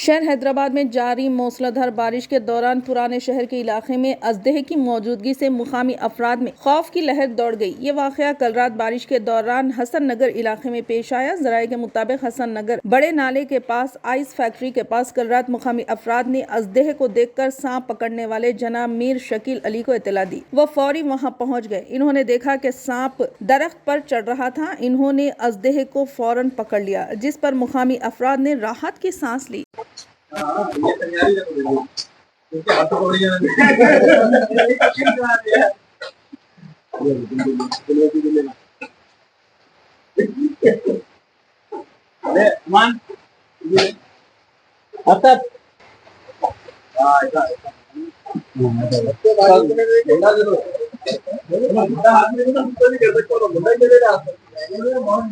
शहर हैदराबाद में जारी मूसलाधार बारिश के दौरान पुराने शहर के इलाके में अजदहे की मौजूदगी से मुकामी अफराद में खौफ की लहर दौड़ गई। ये वाकया कल रात बारिश के दौरान हसन नगर इलाके में पेश आया। जराये के मुताबिक हसन नगर बड़े नाले के पास आइस फैक्ट्री के पास कल रात मुकामी अफराद ने अजदहे को देखकर सांप पकड़ने वाले जनाब मीर शकील अली को इत्तला दी। वह फौरी वहां पहुंच गए। इन्होंने देखा कि सांप दरख्त पर चढ़ रहा था। इन्होंने अजदहे को फौरन पकड़ लिया, जिस पर मुकामी अफराद ने राहत की सांस ली। ये तैयारी कर दो क्योंकि हाथ पकड़ लिया अरे मान ये आता ऐसा तो बात में झंडा दे दो झंडा हाथ में तो नहीं कर सकते, झंडा चलेगा बहुत